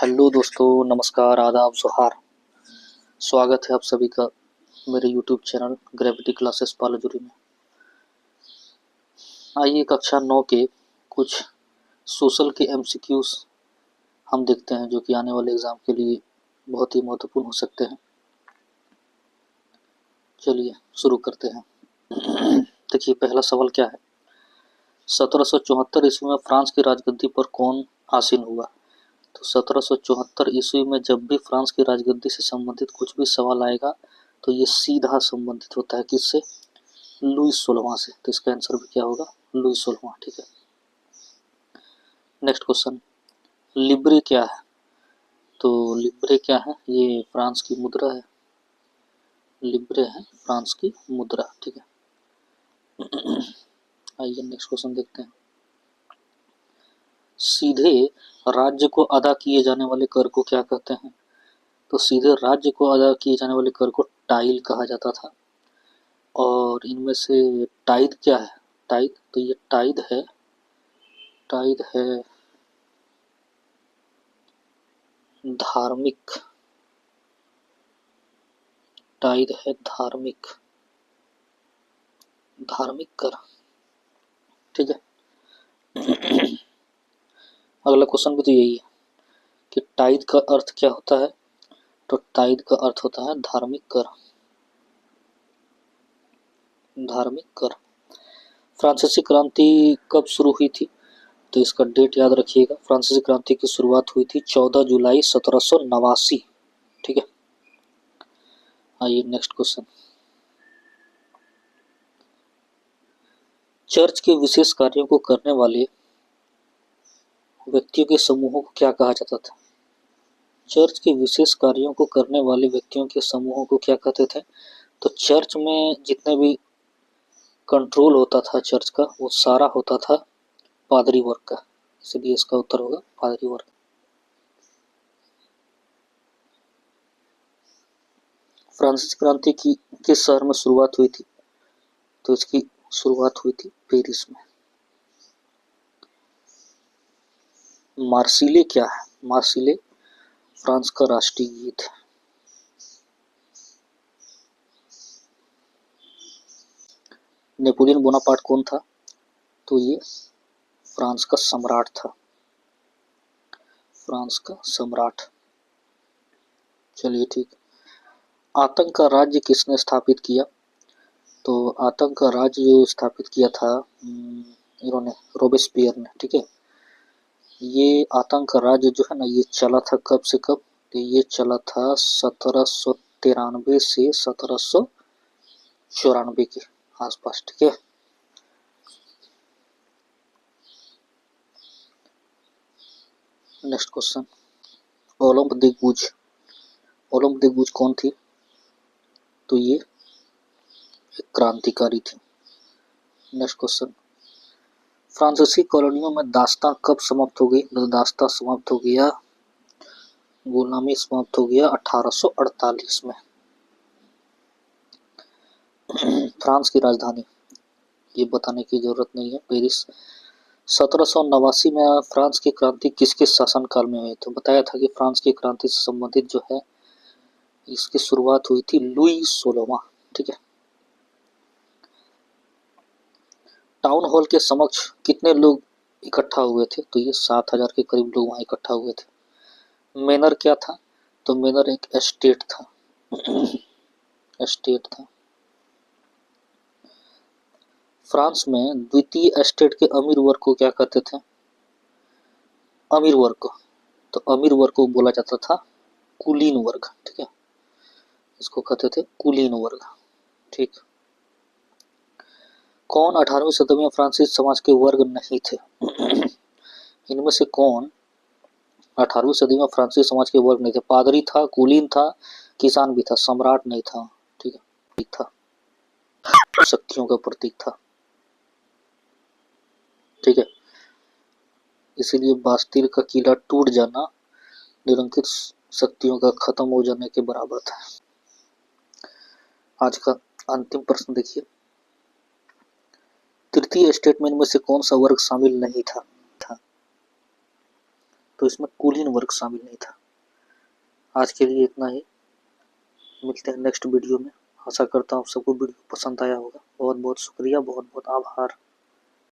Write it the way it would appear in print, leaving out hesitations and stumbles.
Hello दोस्तों, नमस्कार, आदाब, जोहार। स्वागत है आप सभी का मेरे यूट्यूब चैनल ग्रेविटी क्लासेस पालाजुरी में। आइए कक्षा 9 के कुछ सोशल के एमसीक्यूज हम देखते हैं, जो कि आने वाले एग्ज़ाम के लिए बहुत ही महत्वपूर्ण हो सकते हैं। चलिए शुरू करते हैं। देखिए पहला सवाल क्या है। 1774 ईस्वी में फ्रांस की राजगद्दी पर कौन आसीन हुआ? तो 1774 ईस्वी में जब भी फ्रांस की राजगद्दी से संबंधित कुछ भी सवाल आएगा तो ये सीधा संबंधित होता है किससे? लुई 16वां से। तो इसका आंसर भी क्या होगा? लुई 16वां। ठीक है। नेक्स्ट क्वेश्चन, लिब्रे क्या है? तो लिब्रे क्या है? ये फ्रांस की मुद्रा है। लिब्रे है फ्रांस की मुद्रा। ठीक है। आइए नेक्स्ट क्वेश्चन देखते हैं। सीधे राज्य को अदा किए जाने वाले कर को क्या कहते हैं? तो सीधे राज्य को अदा किए जाने वाले कर को टाइल कहा जाता था। और इनमें से टाइद क्या है? टाइद, तो ये टाइद है धार्मिक। टाइद है धार्मिक कर। ठीक है। अगला क्वेश्चन भी तो यही है कि टाइद का अर्थ क्या होता है? तो टाइद का अर्थ होता है धार्मिक कर। धार्मिक कर। फ्रांसीसी क्रांति कब शुरू हुई थी? तो इसका डेट याद रखिएगा। फ्रांसीसी क्रांति की शुरुआत हुई थी 14 जुलाई 1789। ठीक है। आइए नेक्स्ट क्वेश्चन। चर्च के विशेष कार्यों को करने वाले व्यक्तियों के समूहों को क्या कहा जाता था? चर्च के विशेष कार्यों को करने वाले व्यक्तियों के समूहों को क्या कहते थे? तो चर्च में जितने भी कंट्रोल होता था चर्च का, वो सारा होता था पादरी वर्ग का। इसलिए इसका उत्तर होगा पादरी वर्ग। फ्रांसीसी क्रांति की किस शहर में शुरुआत हुई थी? तो इसकी शुरुआत हुई थी पेरिस में। मार्सिले क्या है? मार्सिले फ्रांस का राष्ट्रीय गीत है। नेपोलियन बोनापार्ट कौन था? तो ये फ्रांस का सम्राट था। फ्रांस का सम्राट। चलिए ठीक। आतंक का राज्य किसने स्थापित किया? तो आतंक का राज्य जो स्थापित किया था इन्होंने, रोबेस्पियर ने। ठीक है। ये आतंक का राज्य जो है ना, ये चला था कब से कब? तो ये चला था 1793 से 1794 के आसपास। ठीक है। नेक्स्ट क्वेश्चन, ओलंप दिग्बुझ। ओलंप दिग्बुझ कौन थी? तो ये एक क्रांतिकारी थी। नेक्स्ट क्वेश्चन, फ्रांसीसी कॉलोनियों में दास्तां कब समाप्त हो गई? तो दास्तां समाप्त हो गया, गुलामी समाप्त हो गया 1848 में। फ्रांस की राजधानी, ये बताने की जरूरत नहीं है, पेरिस। 1789 में फ्रांस की क्रांति किसके शासनकाल में हुई? तो बताया था कि फ्रांस की क्रांति से संबंधित जो है इसकी शुरुआत हुई थी लुई 16वां। ठीक है। टाउन हॉल के समक्ष कितने लोग इकट्ठा हुए थे? तो ये 7000 के करीब लोग वहां इकट्ठा हुए थे। मैनर क्या था? तो मैनर एक एस्टेट था। एस्टेट था। फ्रांस में द्वितीय एस्टेट के अमीर वर्ग को क्या कहते थे? अमीर वर्ग को। तो अमीर वर्ग को बोला जाता था कुलीन वर्ग। ठीक है। इसको कहते थे कुलीन वर्ग। ठीक। कौन 18वीं सदी में फ्रांसीसी समाज के वर्ग नहीं थे? इनमें से कौन 18वीं सदी में फ्रांसीसी समाज के वर्ग नहीं थे? पादरी था, कुलीन था, किसान भी था, सम्राट नहीं था। ठीक है। ठीक था, शक्तियों का प्रतीक था। ठीक है। इसीलिए बास्तिल का किला टूट जाना निरंकित शक्तियों का खत्म हो जाने के बराबर था। आज का अंतिम प्रश्न देखिए, तृतीय स्टेटमेंट में से कौन सा वर्ग शामिल नहीं था? तो इसमें कुलीन वर्ग शामिल नहीं था। आज के लिए इतना ही, मिलते हैं नेक्स्ट वीडियो में। आशा करता हूँ आप सबको वीडियो पसंद आया होगा। बहुत बहुत शुक्रिया, बहुत बहुत आभार।